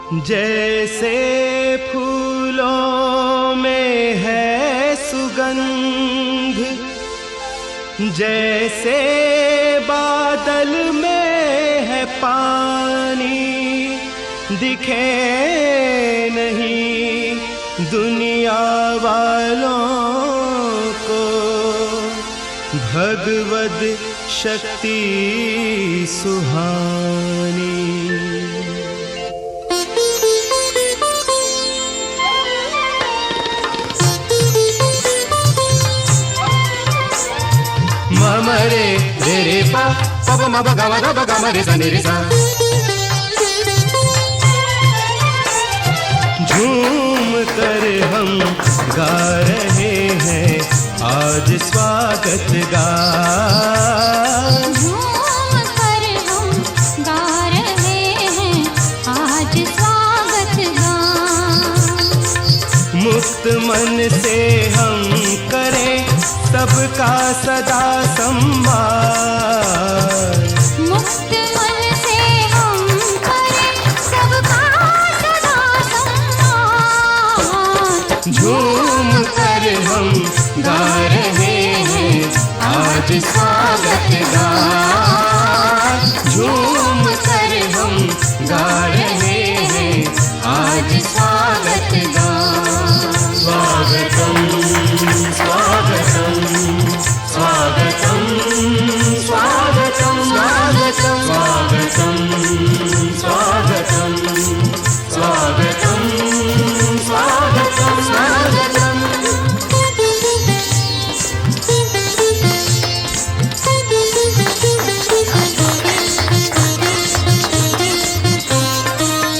जैसे फूलों में है सुगंध, जैसे बादल में है पानी, दिखे नहीं दुनिया वालों को भगवद शक्ति सुहानी। ममरे रे पा पप म ग म ग ग म रे सा नि रे सा। झूम कर हम गा रहे हैं आज स्वागत गान। झूम कर हम गा रहे हैं आज स्वागत गान। मुक्त मन से हम करें सबका सदा सम्मान। मुक्त मन से हम करें सबका सदा सम्मान। झूम कर हम गा रहे हैं आज स्वागत गान। झूम कर हम गा रहे हैं आज स्वागत गान। स्वागतम स्वागतम स्वागतम स्वागतम स्वागतम स्वागतम स्वागतम स्वागतम स्वागतम।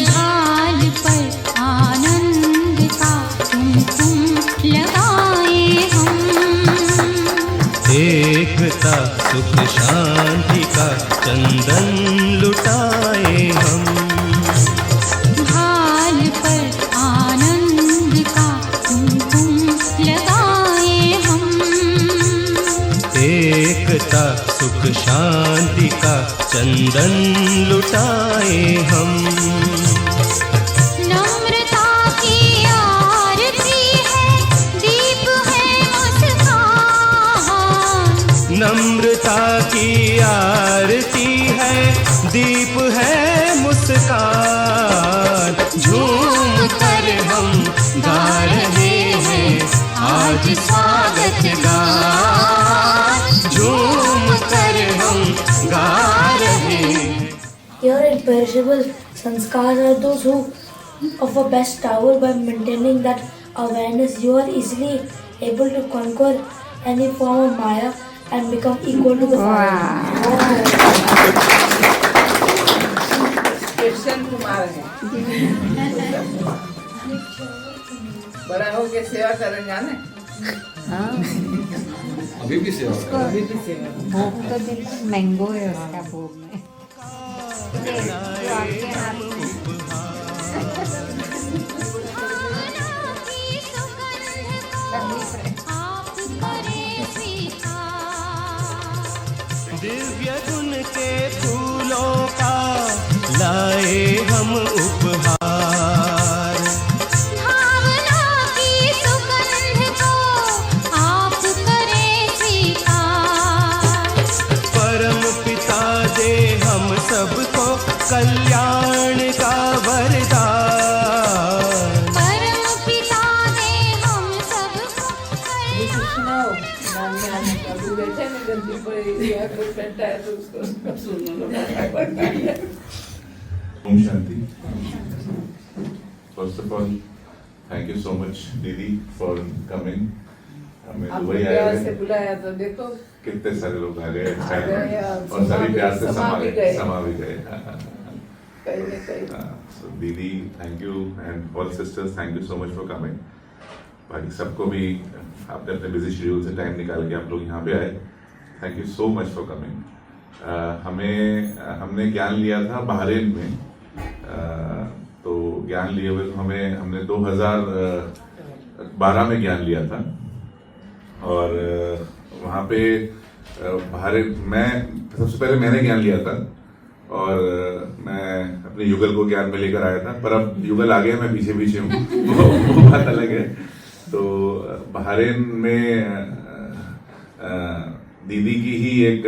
ढाल पर आनंद का कुमकुम लगाए हम। एकता सुख शांति का चंदन लुटाए हम। ढाल पर आनंद का कुमकुम लगाए हम। एकता सुख शांति का चंदन लुटाए हम। नम्रता की आरती है दीप है मुस्कान। नम्रता की आरती है दीप है मुस्कान। झूम कर हम गा रहे हैं आज स्वागत गान। झूम कर हम गा रहे हैं। Your imperishable sanskars are those who offer best tower. By maintaining that awareness, you are easily able to conquer any form of Maya and become equal to the Father. Question Kumar है। बड़ा हो के सेवा करने जाने। अभी भी सेवा कर रहे हैं। अभी भी सेवा। भोग तो दिन मैंगो है उसका भोग में। जो आपके हाथ में की सुगंध को आप करें स्वीकार। दिव्य गुण के फूलों का लाए हम उपहार। भावना की सुगंध को आप करें स्वीकार। परम पिता दे हम सबको कल्याण का वरदान। परम पिता ने हम सबको सुनाओ। मांगने आने का भी बैठे नहीं गलती पड़ी या कोई बैठा है तो उसको सुनो ना। Om Shanti. First of all, thank you so much, Didi, for coming. हमें आपको दुबई आए प्यार से हुए बुलाया तो देखो कितने सारे लोग आ गए। अच्छा आ गए है। और और सभी प्यार से समा भी गए। समा भी गए। कहीं न कहीं। So Didi, thank you, and all sisters, thank you so much for coming. बाकी सबको भी आपने अपने बिजी शेड्यूल से टाइम निकाल के आप लोग यहाँ पे आए। Thank you so much for coming. हमने ज्ञान लिया था बहरीन में। तो ज्ञान लिए हुए हमने 2012 में ज्ञान लिया था। और वहाँ पे बहरीन मैं सबसे पहले मैंने ज्ञान लिया था और मैं अपने युगल को ज्ञान में लेकर आया था, पर अब युगल आ गया, मैं पीछे पीछे हूँ वो बात अलग है। तो बहरीन में दीदी की ही एक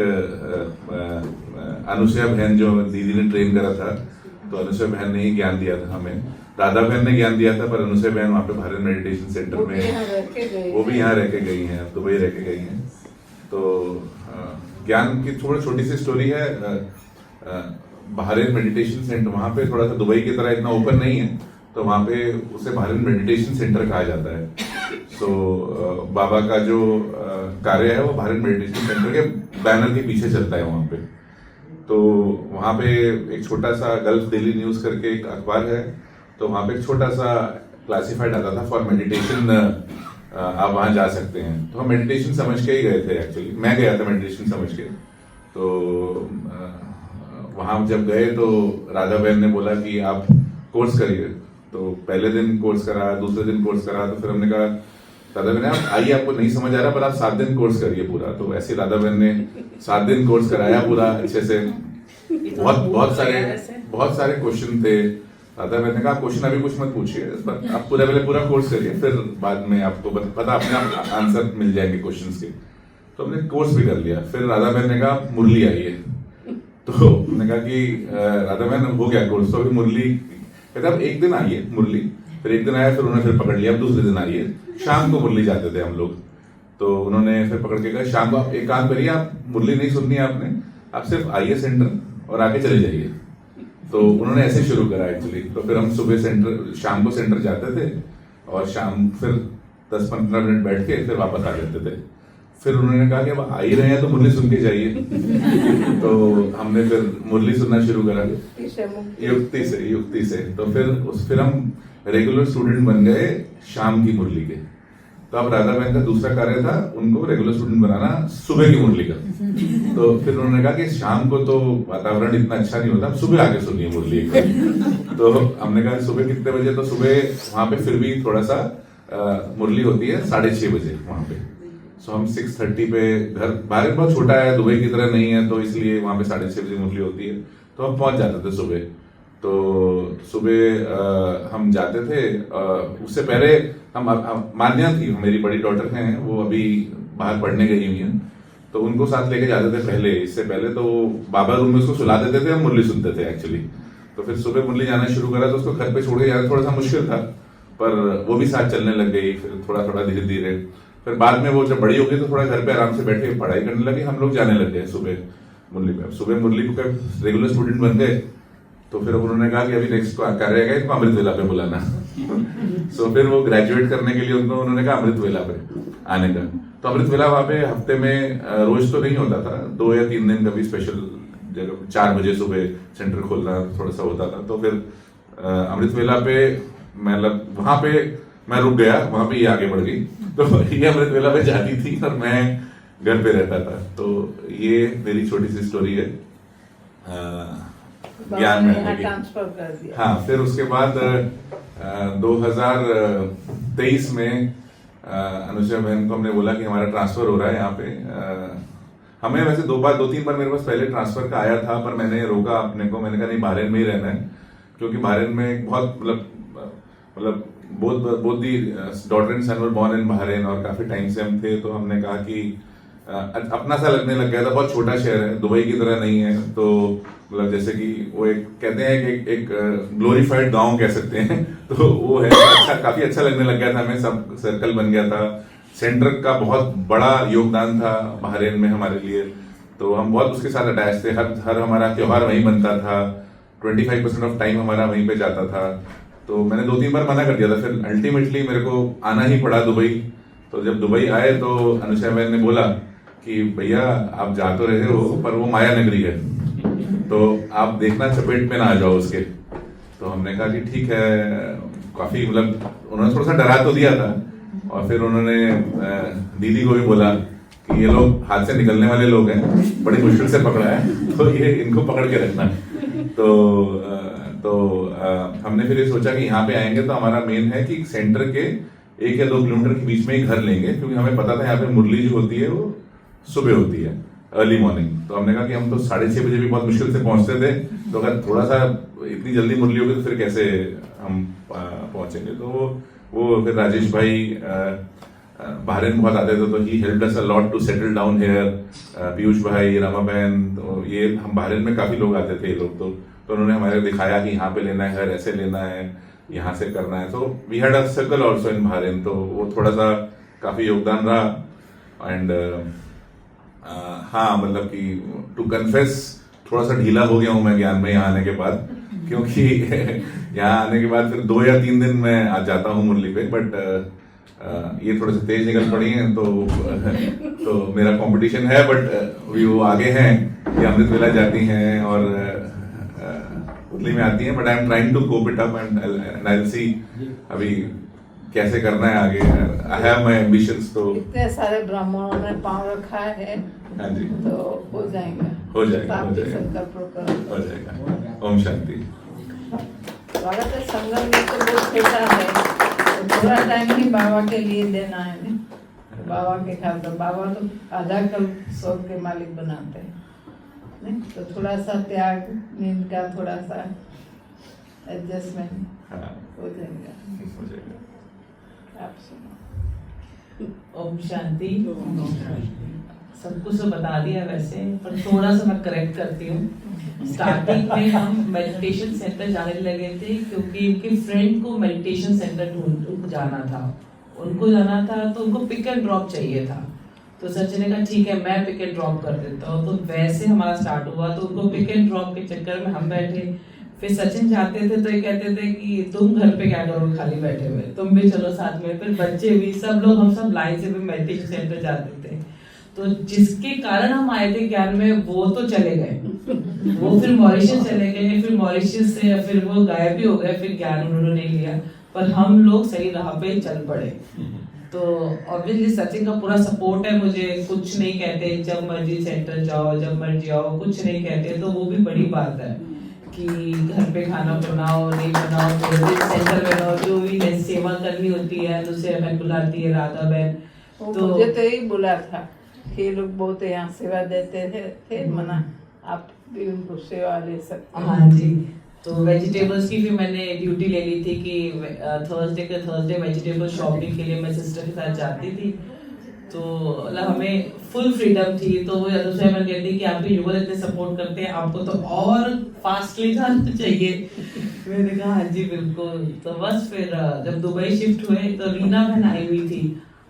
अनुसया बहन जो दीदी ने ट्रेन करा था, तो अनुसया बहन ने ही ज्ञान दिया था हमें। राधा बहन ने ज्ञान दिया था, पर अनुसया बहन वहाँ पे बहरीन मेडिटेशन सेंटर में वो भी यहाँ रह के गई हैं, दुबई रह के गई हैं। तो ज्ञान की थोड़ी छोटी सी स्टोरी है। बहरीन मेडिटेशन सेंटर वहाँ पे थोड़ा सा दुबई की तरह इतना ओपन नहीं है, तो वहाँ पे उसे बहरीन मेडिटेशन सेंटर कहा जाता है। तो बाबा का जो कार्य है वो बहरीन मेडिटेशन सेंटर के बैनर के पीछे चलता है वहाँ पे। तो वहाँ पे एक छोटा सा गल्फ डेली न्यूज़ करके एक अखबार है, तो वहाँ पे एक छोटा सा क्लासिफाइड आता था फॉर मेडिटेशन, आप वहाँ जा सकते हैं। तो हम मेडिटेशन समझ के ही गए थे, एक्चुअली मैं गया था मेडिटेशन समझ के। तो वहाँ जब गए तो राधा बहन ने बोला कि आप कोर्स करिए। तो पहले दिन कोर्स करा, दूसरे दिन कोर्स करा, तो फिर हमने कहा राधा बहन आप आइए, आपको नहीं समझ आ रहा पर आप 7 दिन कोर्स करिए पूरा। तो ऐसे राधा बहन ने 7 दिन कोर्स कराया पूरा अच्छे से। बहुत सारे क्वेश्चन थे। राधा बहन ने कहा क्वेश्चन अभी कुछ मत पूछिए, आप पूरा कोर्स करिए, फिर बाद में आपको पता अपने आप आंसर मिल जाएंगे क्वेश्चंस के। तो हमने कोर्स भी कर लिया। फिर राधा बहन ने कहा मुरली आइए, तो हमने कहा कि राधा बहन हो गया कोर्स, तो अभी मुरली कहते अब एक दिन आइए मुरली, फिर एक दिन आया, फिर उन्होंने फिर पकड़ लिया अब दूसरे दिन आइए। शाम को मुरली जाते थे हम लोग, तो उन्होंने फिर पकड़ के कहा शाम को आप एक काम करिए, आप मुरली नहीं सुननी है आपने, आप सिर्फ आइए सेंटर और आके चले जाइए। तो उन्होंने ऐसे शुरू करा एक्चुअली। तो फिर हम सुबह सेंटर, शाम को सेंटर जाते थे और शाम फिर 10-15 मिनट बैठ के फिर वापस आ जाते थे। फिर उन्होंने कहा कि अब आ ही रहे हैं तो मुरली सुन के जाइए। तो हमने फिर मुरली सुनना शुरू करा युक्ति से। तो फिर हम रेगुलर स्टूडेंट बन गए शाम की मुरली के। तो अब राधा बहन का दूसरा कार्य था उनको रेगुलर स्टूडेंट बनाना सुबह की मुरली का। तो फिर उन्होंने कहा कि शाम को तो वातावरण इतना अच्छा नहीं होता, सुबह आके सुनिए मुरली एक बार। तो हमने कहा सुबह कितने बजे? तो सुबह वहां पे फिर भी थोड़ा सा मुरली होती है 6:30 बजे वहां पे। सो हम 6:30 पे घर, भारत बहुत छोटा है, दुबई की तरह नहीं है, तो इसलिए वहां पे 6:30 बजे मुरली होती है। तो हम पहुंच जाते थे सुबह। तो सुबह हम जाते थे। उससे पहले हम मान्या थी, मेरी बड़ी डॉटर हैं, वो अभी बाहर पढ़ने गई हुई हैं, तो उनको साथ लेके जाते थे पहले। इससे पहले तो बाबा रूम में उसको सुला देते थे, हम मुरली सुनते थे एक्चुअली। तो फिर सुबह मुरली जाना शुरू करा, तो उसको घर पे छोड़ के जाना थोड़ा सा मुश्किल था, पर वो भी साथ चलने लग गई। फिर थोड़ा थोड़ा धीरे धीरे, फिर बाद में वो जब बड़ी हो गई तो थोड़ा घर पे आराम से बैठ के पढ़ाई करने लगी। हम लोग जाने लग गए सुबह मुरली पे। सुबह मुरली का रेगुलर स्टूडेंट बन गए। तो फिर उन्होंने कहा कि अभी नेक्स्ट कार्य रहेगा, इनको अमृत वेला पे बुलाना। सो फिर वो ग्रेजुएट करने के लिए उन्होंने कहा अमृत वेला पे आने का। तो अमृत वेला वहाँ पे हफ्ते में रोज तो नहीं होता था, 2 या 3 दिन कभी स्पेशल जगह 4 बजे सुबह सेंटर खोलना थोड़ा सा होता था। तो फिर अमृत वेला पे मतलब वहां पे मैं रुक गया, वहां पे ये आगे बढ़ गई। तो ये अमृत वेला पे जाती थी और मैं घर पे रहता था। तो ये मेरी छोटी सी स्टोरी है ज्ञान में ट्रांसफर कर दिया। हाँ, फिर उसके बाद 2023 में अनुसया बहन को हमने बोला कि हमारा ट्रांसफर हो रहा है यहाँ पे। हमें वैसे 2-3 बार मेरे पास पहले ट्रांसफर का आया था, पर मैंने रोका अपने को। मैंने कहा नहीं, बहरीन में ही रहना है, क्योंकि बहरीन में बहुत मतलब both the daughter and son were born in Bahrain, और काफी टाइम से हम थे। तो हमने कहा कि अपना सा लगने लग गया था। बहुत छोटा शहर है, दुबई की तरह नहीं है। तो मतलब जैसे कि वो एक कहते हैं कि एक ग्लोरीफाइड गांव कह सकते हैं, तो वो है अच्छा, काफी अच्छा लगने लग गया था हमें। सब सर्कल बन गया था। सेंटर का बहुत बड़ा योगदान था बहरीन में हमारे लिए, तो हम बहुत उसके साथ अटैच थे। हर हमारा त्योहार वहीं बनता था, 25% ऑफ टाइम हमारा वहीं पे जाता था। तो मैंने 2-3 बार मना कर दिया था, फिर अल्टीमेटली मेरे को आना ही पड़ा दुबई। तो जब दुबई आए तो अनुसया बहन ने बोला कि भैया आप जा तो रहे हो, पर वो माया नगरी है, तो आप देखना चपेट में ना आ जाओ उसके। तो हमने कहा कि ठीक है। काफी मतलब उन्होंने थोड़ा सा डरा तो दिया था, और फिर उन्होंने दीदी को भी बोला कि ये लोग हाथ से निकलने वाले लोग हैं, बड़ी मुश्किल से पकड़ा है, तो ये इनको पकड़ के रखना। तो हमने फिर ये सोचा कि यहाँ पे आएंगे तो हमारा मेन है कि सेंटर के 1 या 2 किलोमीटर के बीच में ही घर लेंगे, क्योंकि हमें पता था यहाँ पे मुरली जो होती है वो सुबह होती है। Early morning. तो हमने कहा कि हम तो 6:30 बजे भी बहुत मुश्किल से पहुंचते थे, तो अगर थोड़ा सा इतनी जल्दी मुरली होगी तो फिर कैसे हम पहुंचेंगे। तो वो फिर राजेश भाई बहरीन बहुत आते थे, तो he helped us a lot to settle down here. Piyush भाई, रमा बहन, तो ये हम बहरीन में काफी लोग आते थे ये लोग, तो उन्होंने हमारे दिखाया कि यहाँ पे लेना है घर, ऐसे लेना है, यहाँ से करना है। तो we had a circle also in Bahrain, तो वो थोड़ा सा काफी योगदान रहा। एंड हाँ, मतलब कि टू कन्फेस थोड़ा सा ढीला हो गया हूँ मैं ज्ञान में यहाँ आने के बाद, क्योंकि यहाँ आने के बाद फिर 2 या 3 दिन मैं आ जाता हूँ मुरली पे, बट ये थोड़े से तेज निकल पड़ी हैं, तो मेरा कंपटीशन है, बट वो आगे हैं, ये अमृत वेला जाती हैं और उतली में आती हैं, but I am trying to cope it up and I will see अभी कैसे करना है आगे। I have my ambitions. तो इतने सारे ब्राह्मणों ने पांव रखा है, हाँ जी, तो हो जाएगा, हो जाएगा, आप हो भी जाएगा, संकल्प करो, हो जाएगा। ओम शांति। स्वागत है। संगम में तो बहुत छोटा है, तो थोड़ा टाइम ही बाबा के लिए देना है ना, बाबा के खातिर। बाबा तो आधा कल स्वर्ग के मालिक बनाते हैं नहीं, तो थोड़ा सा त्याग, नींद का थोड़ा सा एडजस्टमेंट हाँ, हो जाएगा। हो जाएगा। आप सुनो। ओम शांति। सब कुछ तो बता दिया वैसे, पर थोड़ा सा मैं करेक्ट करती हूँ। स्टार्टिंग में हम मेडिटेशन सेंटर जाने लगे थे, क्योंकि इनके फ्रेंड को मेडिटेशन सेंटर ढूंढ जाना था, तो उनको पिक एंड ड्रॉप चाहिए था। तो सचिन ने कहा ठीक है, मैं पिक एंड ड्रॉप कर देता हूँ। तो वैसे हमारा स्टार्ट हुआ। तो उनको पिक एंड ड्रॉप के चक्कर में हम बैठे, फिर सचिन जाते थे तो ये कहते थे कि तुम घर पे क्या करोगे खाली बैठे हुए, तुम भी चलो साथ में। फिर बच्चे भी, सब लोग, हम सब लाइन से भी मेडिटेशन सेंटर जाते थे। तो जिसके कारण हम आए थे ज्ञान में, वो तो चले गए, वो फिर मॉरिशस चले गए, फिर मॉरिशस से फिर वो गायब भी हो गए, फिर ज्ञान उन्होंने नहीं लिया, पर हम लोग सही राह पे चल पड़े। तो ऑब्वियसली सचिन का पूरा सपोर्ट है मुझे, कुछ नहीं कहते, जब मर्जी सेंटर जाओ, जब मर्जी आओ, कुछ नहीं कहते। तो वो भी बड़ी बात है कि घर पे खाना बनाओ नहीं बनाओ, सेंटर में रहो, जो भी सेवा करनी होती है, दूसरे बहन बुलाती है, राधा बहन। तो मुझे तो यही बोला था कि ये लोग बहुत यहाँ सेवा देते थे मना, आप भी उनको सेवा ले सकते। हाँ जी। तो वेजिटेबल्स की भी मैंने ड्यूटी ले ली थी कि थर्सडे वेजिटेबल शॉपिंग के लिए मैं सिस्टर के साथ जाती थी। तो हमें फुल फ्रीडम थी। तो वो दूसरे मैंने कहती कि आपके युगल इतने सपोर्ट करते हैं, आपको तो और फास्टली जाना चाहिए। मैंने कहा हाँ जी बिल्कुल। तो बस फिर जब दुबई शिफ्ट हुए तो रीना बहन आई हुई थी।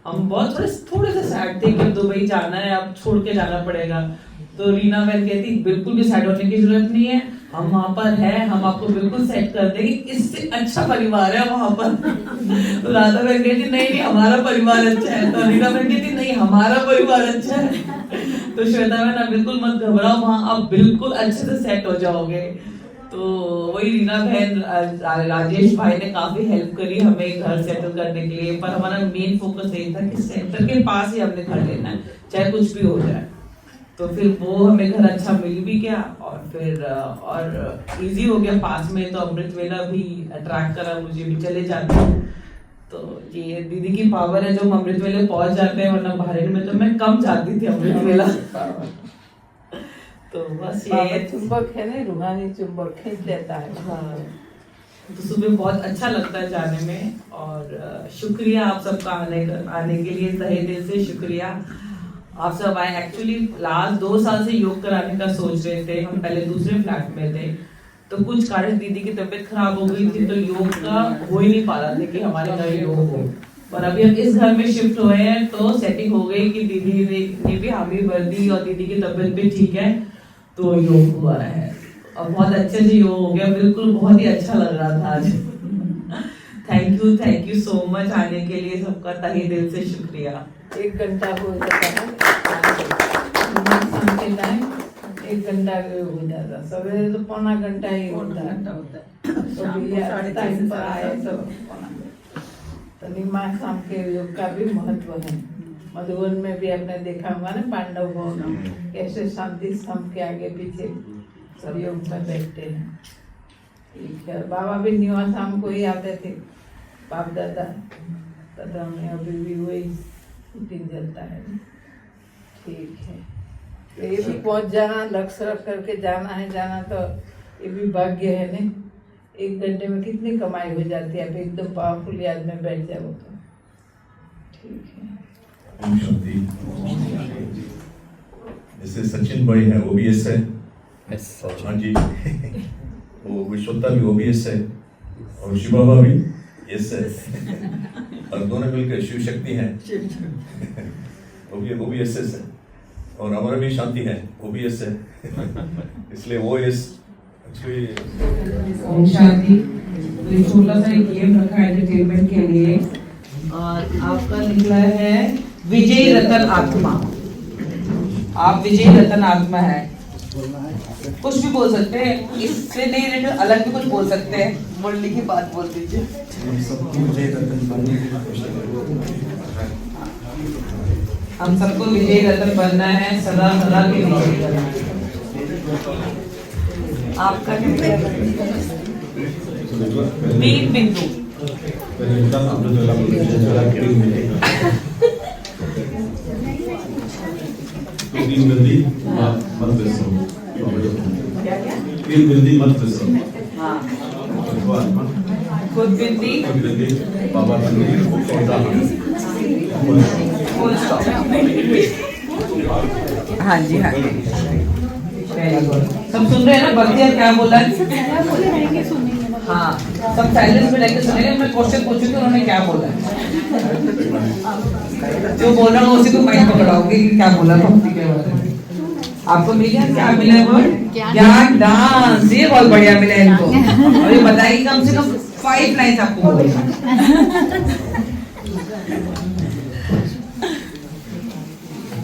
हम बहुत थोड़े से सैड थे कि दुबई जाना है, अब छोड़ के जाना पड़ेगा। तो रीना बहन कहती बिल्कुल भी सैड होने की जरूरत नहीं है, हम वहाँ पर हैं, हम आपको बिल्कुल सेट कर देंगे, इससे अच्छा परिवार है वहाँ पर। तो राधा बहन कहती नहीं हमारा परिवार अच्छा है। तो रीना बहन कहती नहीं हमारा परिवार अच्छा है। तो श्वेता बहन आप बिल्कुल मत घबराओ, वहाँ आप बिल्कुल अच्छे से सेट हो जाओगे। तो वही रीना बहन, राजेश भाई ने काफी हेल्प करी हमें घर सेटल करने के लिए, पर हमारा मेन फोकस यही था कि सेंटर के पास ही हमने घर लेना है, चाहे कुछ भी हो जाए। तो फिर वो हमें घर अच्छा मिल भी गया, और फिर और इजी हो गया पास में। तो अमृत वेला भी अट्रैक्ट करा मुझे, भी चले जाती हूँ। तो ये दीदी की पावर है, जो हम अमृत वेले पहुंच जाते हैं, वरना बहरीन में तो मैं कम जाती थी अमृत वेला। तो बस ये चुंबक है ना, रूहानी चुंबक खींच लेता है। हाँ, तो सुबह बहुत अच्छा लगता है जाने में। और शुक्रिया आप सबका आने के लिए, तहे दिल से शुक्रिया। आप सब आए। एक्चुअली लास्ट 2 साल से योग कराने का सोच रहे थे, हम पहले दूसरे फ्लैट में थे। तो कुछ कारण दीदी की तबीयत खराब हो गई थी, तो योग का हो ही नहीं पा रहा था कि हमारे घर योग हो। पर अभी हम इस घर में शिफ्ट हुए हैं, तो सेटिंग हो गई कि दीदी ने भी हामी भर दी और दीदी की तबीयत भी ठीक है, तो योग हुआ है। और बहुत अच्छे से योग हो गया, बिल्कुल बहुत ही अच्छा लग रहा था आज। थैंक यू सो मच आने के लिए, सबका तहे दिल से शुक्रिया। 1 घंटा हो जाता है, 1 घंटा हो जाता, सवेरे तो पौना घंटा ही होता है। तो भैया टाइम पर आए तो निमा शाम के योग का भी महत्व है। मधुबन में भी आपने देखा होगा ना, पांडव भवन कैसे शांति स्तंभ के आगे पीछे सब योग में बैठते हैं। ठीक है, बाबा भी निमा शाम को ही आते थे, बाप दादा दादा में अभी भी वही रूटीन चलता है। ठीक है। तो ये भी पहुंच जाना, लक्ष्य रख करके जाना तो ये भी भाग्य है नहीं। 1 घंटे में कितनी कमाई हो जाती है, आप एकदम पावरफुल आदमी बैठ जाओ तो ठीक है। जैसे सचिन भाई है OBS है, हाँ जी, वो विश्वता भी OBS है और शिव बाबा भी यस है, और दोनों मिलकर शिव शक्ति है, वो भी OBS है, और हमारा भी शांति है OBS है, इसलिए वो यस ओम शांति। तो ये छोटा सा एक गेम रखा है एंटरटेनमेंट के लिए, और आपका निकला है विजय रतन आत्मा। आप विजय रतन आत्मा है, कुछ भी बोल सकते हैं, इससे नहीं रिलेटेड अलग भी कुछ बोल सकते हैं, मुरली की बात बोल दीजिए। हम सबको विजय रतन बनना है, सदा सदा के लिए। आपका क्या? बीन बिंदु। खुद बिंदी बाबा हाँ जी हाँ जी, सब सुन रहे हैं ना? बख्तियार क्या बोला है? हाँ, सब साइलेंस में रहकर सुनेंगे। मैं क्वेश्चन पूछूंगी उन्होंने क्या बोला है, जो बोल रहा हूँ उसी को माइक पकड़ाओगे कि क्या बोला भक्ति के बारे में। आपको मिल गया? क्या मिला है वर्ड? ज्ञान डांस। ये बहुत बढ़िया मिला है इनको, और ये बताइए कम से कम 5 लाइन्स आपको बोलना।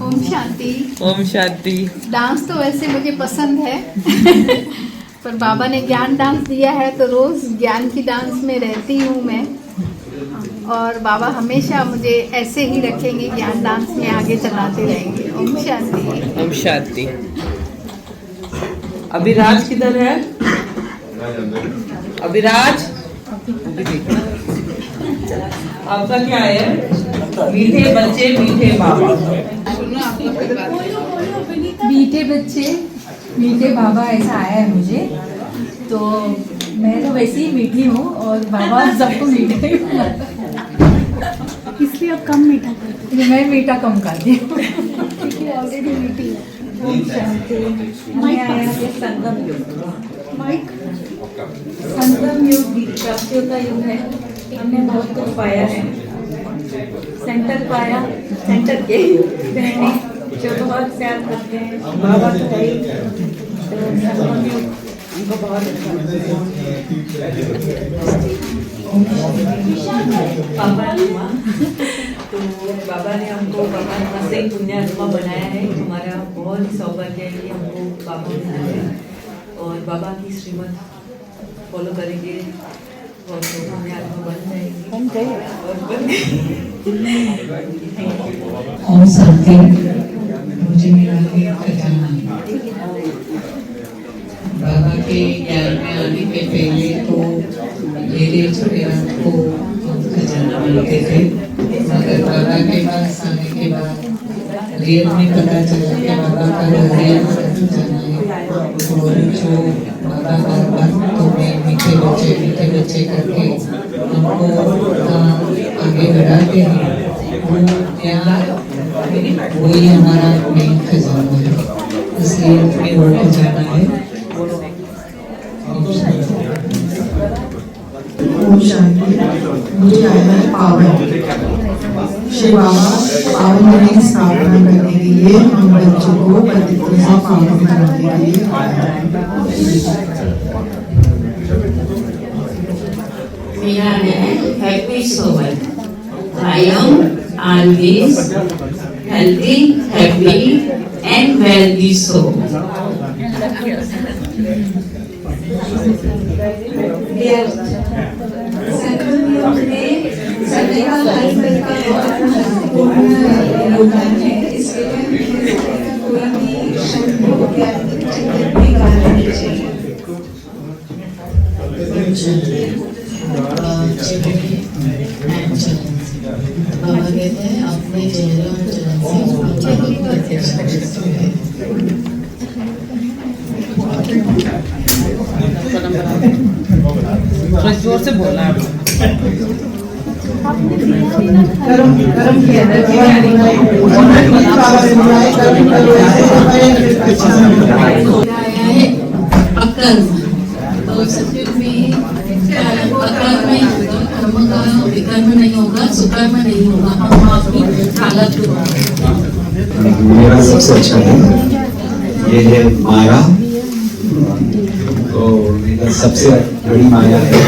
ओम शांति। ओम शांति। डांस तो वैसे मुझे पसंद है पर बाबा ने ज्ञान डांस दिया है तो रोज ज्ञान की डांस में रहती हूँ मैं, और बाबा हमेशा मुझे ऐसे ही रखेंगे, ज्ञान डांस में आगे चलाते रहेंगे। ओम शांति। ओम शांति। अभिराज किधर है? अभिराज, आपका क्या है? मीठे बच्चे मीठे बाबा। मीठे बच्चे मीठे बाबा, ऐसा आया है मुझे। तो मैं तो वैसे ही मीठी हूँ और बाबा सबको मीठे, इसलिए अब कम मीठा करते मैं मीठा कम करती हूँ हैं, ऑलरेडी मीठी है। ओम शांति। मैं आया है संगम युग। माइक। संगम युग प्राप्तियों का युग है। हमने बहुत कुछ पाया है, सेंटर पाया, सेंटर के बहने जो बहुत प्यार करते हैं, बाबा तो है ही। तो संगम युग हमको बहुत अच्छा पापा तो बाबा ने हमको बाबा से पुण्यात्मा बनाया है। हमारा बहुत ही सौभाग्य है कि हमको बाबा मिला है, और बाबा की श्रीमत फॉलो करेंगे और तो पुण्यात्मा बन जाएंगे और बन ओम शांति। मुझे मिला है खजाना। बाबा के ज्ञान में आने के पहले तो मेरे छोटे को खजाना मानते थे, मगर बाबा के पास आने के बाद रियल में पता चला कि बाबा का रियल खजाना है। और जो बाबा बार तुम्हें मीठे बच्चे करके हमको आगे बढ़ाते हैं, वो ज्ञान वही हमारा मेन खजाना है, इसलिए हमें वो खजाना है। ओम शांति। मुझे आया है पावन। शिव बाबा पावन की स्थापना करने के लिए हम बच्चों को पवित्र से पावन करने के लिए आया है। मेरा है हैप्पी सोवर। I am always healthy, happy and wealthy soul. बाबा कहते हैं अपने चेहरे और चरण से थोड़ा जोर से बोलना है गरम किया विकर्म नहीं होगा, सुकर्म नहीं होगा, हम अपनी हालत मेरा सबसे अच्छा है ये है माया। तो मेरा सबसे बड़ी माया है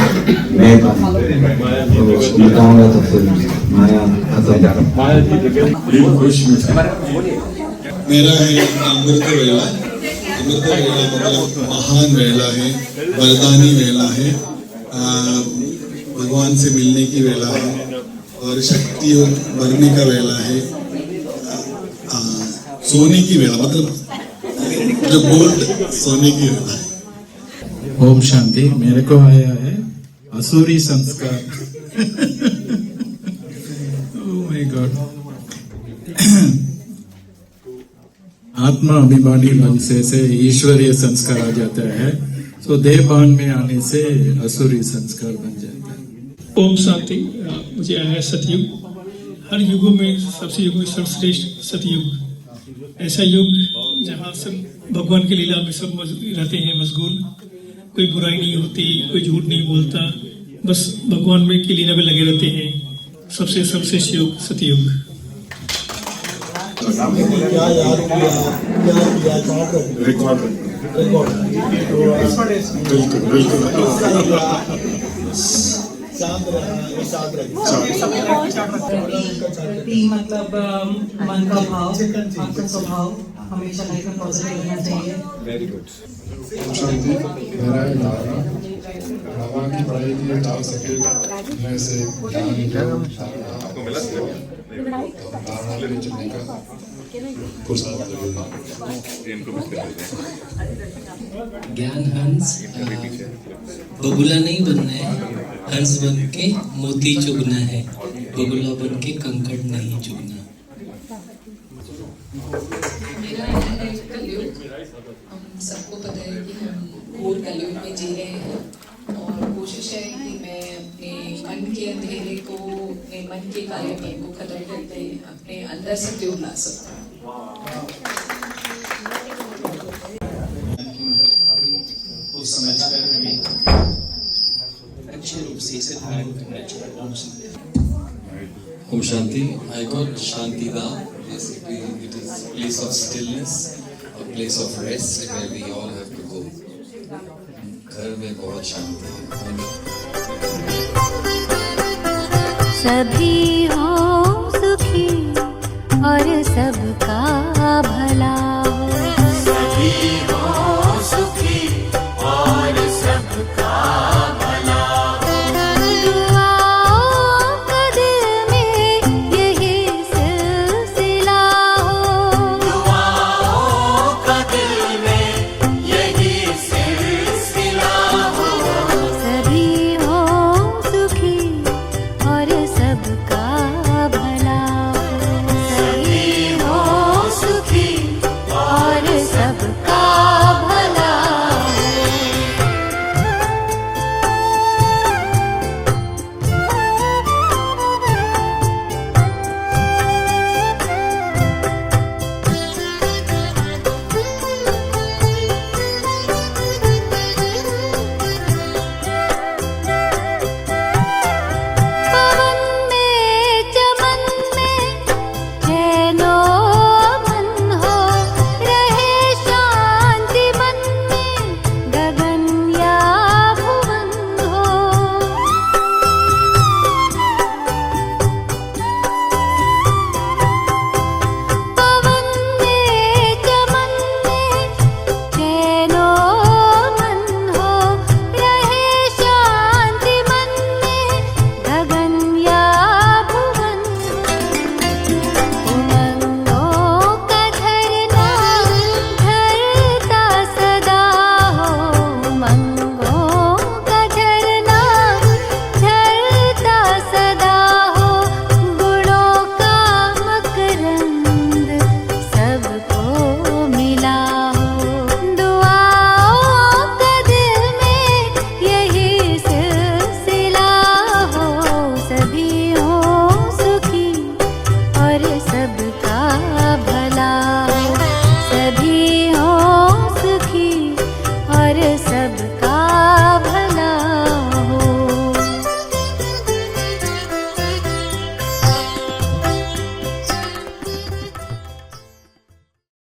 मैं बताऊंगा तो फिर माया खत्म। मेरा है अमृत वेला। अमृत वेला मतलब महान वेला है, वरदानी वेला है, भगवान से मिलने की वेला है और शक्ति भरने का वेला है, सोने की वेला मतलब जो गोल्ड सोने की वेला है। ओम शांति। मेरे को आया है असुरी संस्कार। Oh my God. आत्मा अभिमानी मन से ईश्वरीय संस्कार आ जाता है, तो देहभान में आने से असुरी संस्कार बन जाता है। ओम शांति। मुझे आया है सतयुग। हर युगों में सबसे युग में सर्वश्रेष्ठ सतयुग। ऐसा युग जहाँ सब भगवान की लीला में सब रहते हैं मशगूल, कोई बुराई नहीं होती, कोई झूठ नहीं बोलता, बस भगवान में की लीला में लगे रहते हैं। सबसे सर्वश्रेष्ठ युग सतयुग। क्या याद किया, क्या किया, रिकॉर्ड मतलब मन का भाव, आपका स्वभाव हमेशा लाइफ में पॉजिटिव रहना चाहिए। Very good. शांति। मेरा है धारणा, भगवान की पढ़ाई के लिए डाल सके मैं से आपको मिला धारणा लेने चलने का ज्ञान हंस बगुला नहीं बनना है, हंस बन के मोती चुगना है, बगुला बन के कंकड़ नहीं चुगना। मेरा है कलयुग। हम सबको पता है कि हम घोर कलयुग में जी रहे हैं और कोशिश है कि मैं अपने मन के अंधेरे को, अपने मन के कालेपन को खत्म करके अपने अंदर सतयुग ला सकता हूँ। को समझकर हमें अच्छे रूप से इसे धारण करना चाहिए। Om Shanti. I got Shantida. Basically, it is a place of stillness, a place of rest where we all have to go. घर में बहुत शांति है। सभी हो सुखी और सबका भला।